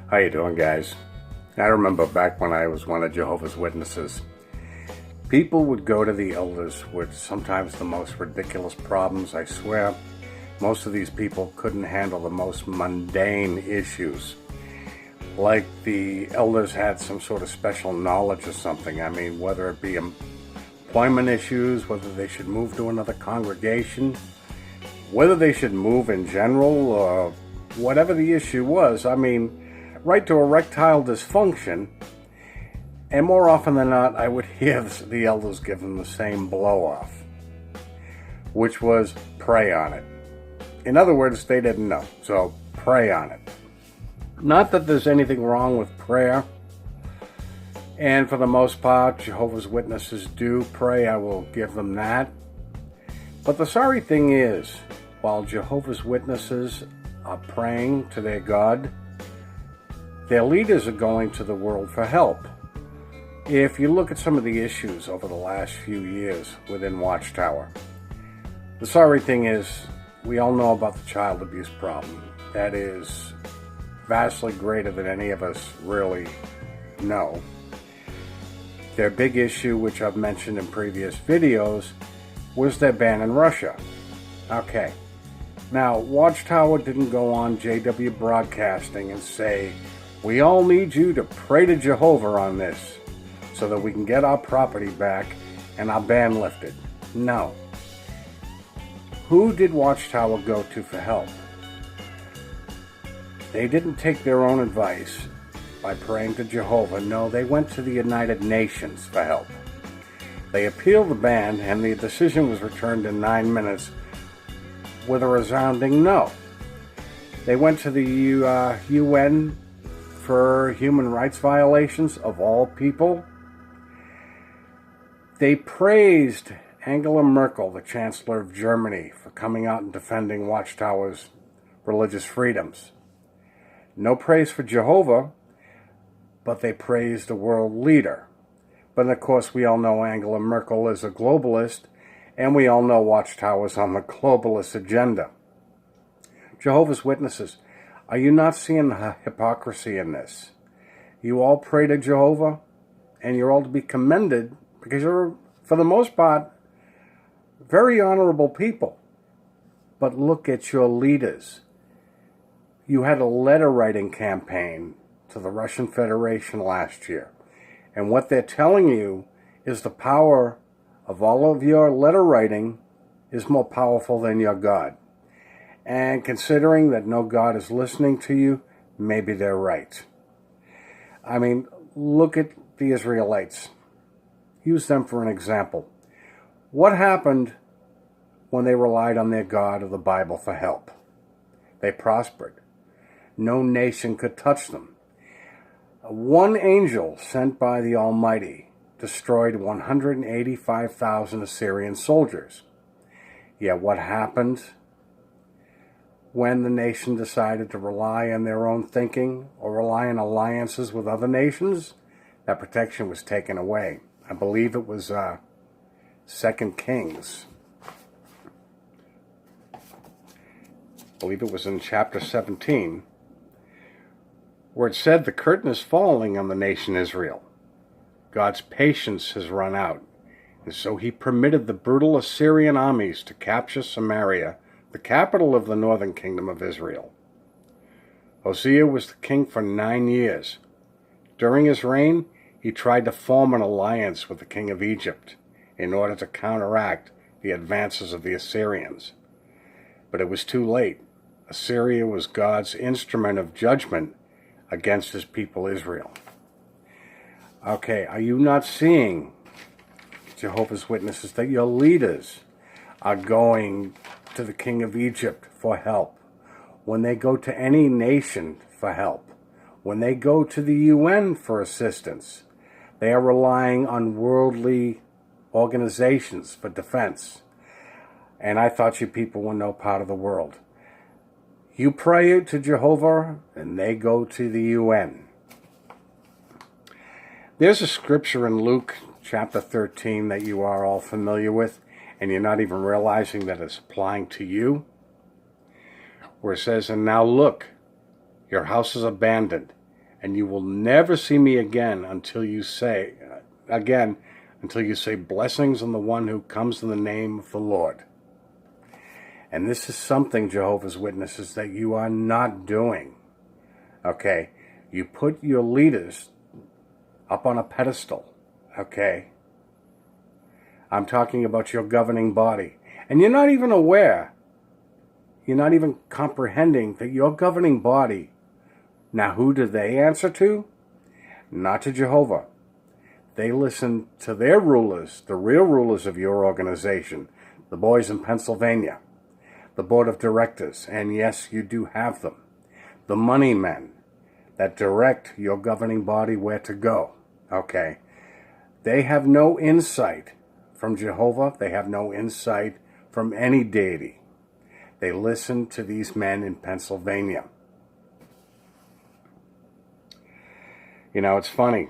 How you doing, guys? I remember back when I was one of Jehovah's Witnesses, people would go to the elders with sometimes the most ridiculous problems. I swear, most of these people couldn't handle the most mundane issues. Like the elders had some sort of special knowledge or something. I mean, whether it be employment issues, whether they should move to another congregation, whether they should move in general, or whatever the issue was. I mean, right to erectile dysfunction, and more often than not, I would hear the elders give them the same blow-off, which was pray on it. In other words, they didn't know, so pray on it. Not that there's anything wrong with prayer, and for the most part, Jehovah's Witnesses do pray. I will give them that. But the sorry thing is, while Jehovah's Witnesses are praying to their God, their leaders are going to the world for help. If you look at some of the issues over the last few years within Watchtower, the sorry thing is, we all know about the child abuse problem. That is vastly greater than any of us really know. Their big issue, which I've mentioned in previous videos, was their ban in Russia. Okay, now Watchtower didn't go on JW Broadcasting and say, we all need you to pray to Jehovah on this so that we can get our property back and our ban lifted. No. Who did Watchtower go to for help? They didn't take their own advice by praying to Jehovah. No, they went to the United Nations for help. They appealed the ban, and the decision was returned in 9 minutes with a resounding no. They went to the UN for human rights violations of all people. They praised Angela Merkel, the Chancellor of Germany, for coming out and defending Watchtower's religious freedoms. No praise for Jehovah, but they praised a world leader. But of course, we all know Angela Merkel is a globalist, and we all know Watchtower's on the globalist agenda. Jehovah's Witnesses, are you not seeing the hypocrisy in this? You all pray to Jehovah, and you're all to be commended because you're, for the most part, very honorable people. But look at your leaders. You had a letter-writing campaign to the Russian Federation last year, and what they're telling you is the power of all of your letter-writing is more powerful than your God. And considering that no God is listening to you, maybe they're right. I mean, look at the Israelites. Use them for an example. What happened when they relied on their God of the Bible for help? They prospered. No nation could touch them. One angel sent by the Almighty destroyed 185,000 Assyrian soldiers. Yet what happened when the nation decided to rely on their own thinking or rely on alliances with other nations? That protection was taken away. I believe it was 2 Kings. I believe it was in chapter 17, where it said the curtain is falling on the nation Israel. God's patience has run out, and so he permitted the brutal Assyrian armies to capture Samaria, the capital of the northern kingdom of Israel. Hosea was the king for 9 years. During his reign, he tried to form an alliance with the king of Egypt in order to counteract the advances of the Assyrians. But it was too late. Assyria was God's instrument of judgment against his people Israel. Okay, are you not seeing, Jehovah's Witnesses, that your leaders are going to the king of Egypt for help? When they go to any nation for help, when they go to the UN for assistance, they are relying on worldly organizations for defense. And I thought you people were no part of the world. You pray to Jehovah, and they go to the UN. There's a scripture in Luke chapter 13 that you are all familiar with, and you're not even realizing that it's applying to you, where it says, "And now look, your house is abandoned, And you will never see me again until you say, blessings on the one who comes in the name of the Lord. And this is something, Jehovah's Witnesses, that you are not doing. Okay? You put your leaders up on a pedestal. Okay? I'm talking about your governing body. And you're not even aware, you're not even comprehending that your governing body, now who do they answer to? Not to Jehovah. They listen to their rulers, the real rulers of your organization, the boys in Pennsylvania, the board of directors, and yes, you do have them, the money men that direct your governing body where to go. Okay? They have no insight from Jehovah. They have no insight from any deity. They listen to these men in Pennsylvania. You know, it's funny.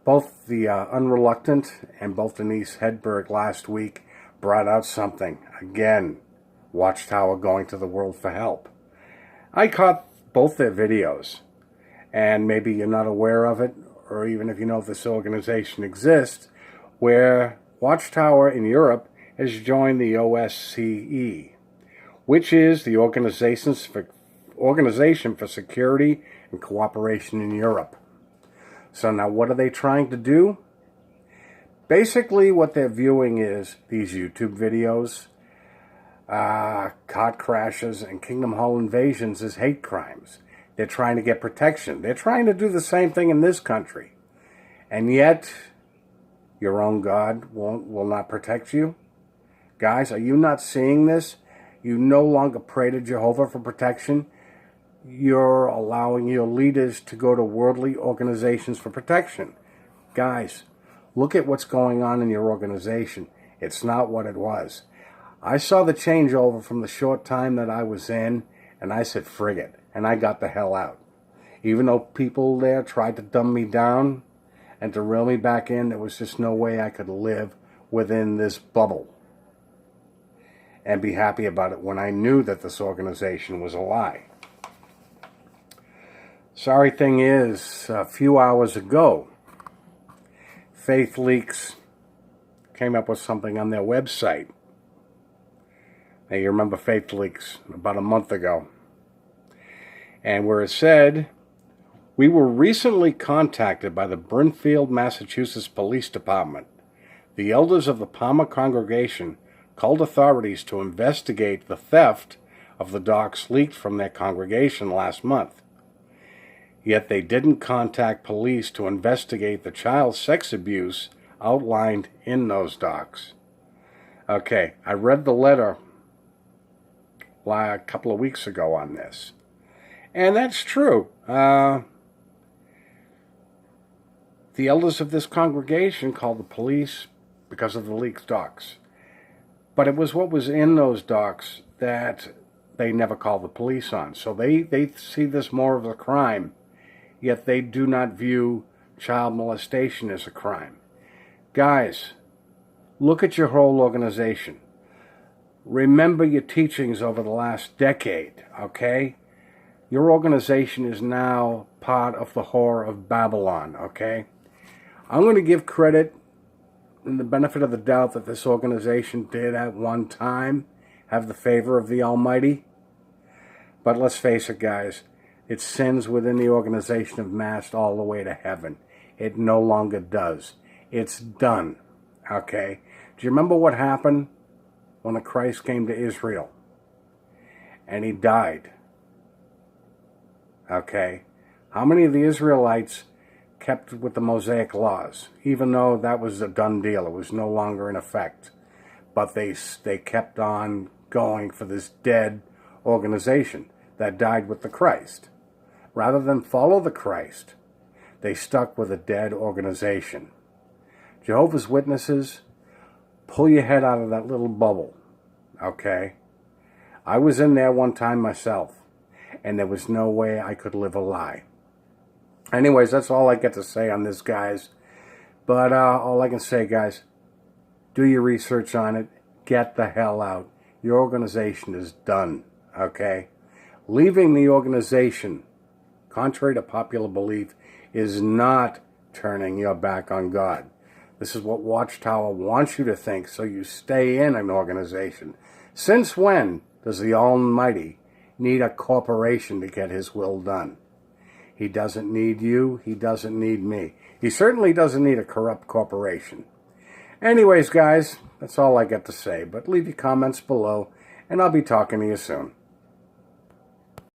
Both the Unreluctant and both Denise Hedberg last week brought out something. Again, Watchtower going to the world for help. I caught both their videos, and maybe you're not aware of it, or even if you know this organization exists, where Watchtower in Europe has joined the OSCE, which is the Organization for Security and Cooperation in Europe. So now what are they trying to do? Basically what they're viewing is these YouTube videos, car crashes, and Kingdom Hall invasions as hate crimes. They're trying to get protection. They're trying to do the same thing in this country. And yet, your own God will not protect you? Guys, are you not seeing this? You no longer pray to Jehovah for protection. You're allowing your leaders to go to worldly organizations for protection. Guys, look at what's going on in your organization. It's not what it was. I saw the changeover from the short time that I was in, and I said, frig it, and I got the hell out. Even though people there tried to dumb me down and to reel me back in, there was just no way I could live within this bubble and be happy about it when I knew that this organization was a lie. Sorry thing is, a few hours ago, Faith Leaks came up with something on their website. Now, you remember Faith Leaks about a month ago. And where it said, we were recently contacted by the Brimfield, Massachusetts Police Department. The elders of the Palmer congregation called authorities to investigate the theft of the docs leaked from their congregation last month. Yet they didn't contact police to investigate the child sex abuse outlined in those docs. Okay, I read the letter a couple of weeks ago on this. And that's true. The elders of this congregation called the police because of the leaked docs. But it was what was in those docs that they never called the police on. So they see this more of a crime. Yet they do not view child molestation as a crime. Guys, look at your whole organization. Remember your teachings over the last decade, okay? Your organization is now part of the whore of Babylon, okay? I'm going to give credit and the benefit of the doubt that this organization did at one time have the favor of the Almighty. But let's face it, guys. Its sins within the organization have massed all the way to heaven. It no longer does. It's done. Okay? Do you remember what happened when the Christ came to Israel? And he died. Okay? How many of the Israelites kept with the Mosaic laws? Even though that was a done deal. It was no longer in effect. But they kept on going for this dead organization that died with the Christ. Rather than follow the Christ, they stuck with a dead organization. Jehovah's Witnesses, pull your head out of that little bubble, okay? I was in there one time myself, and there was no way I could live a lie. Anyways, that's all I get to say on this, guys. But all I can say, guys, do your research on it. Get the hell out. Your organization is done, okay? Leaving the organization contrary to popular belief, is not turning your back on God. This is what Watchtower wants you to think, so you stay in an organization. Since when does the Almighty need a corporation to get his will done? He doesn't need you. He doesn't need me. He certainly doesn't need a corrupt corporation. Anyways, guys, that's all I got to say. But leave your comments below, and I'll be talking to you soon.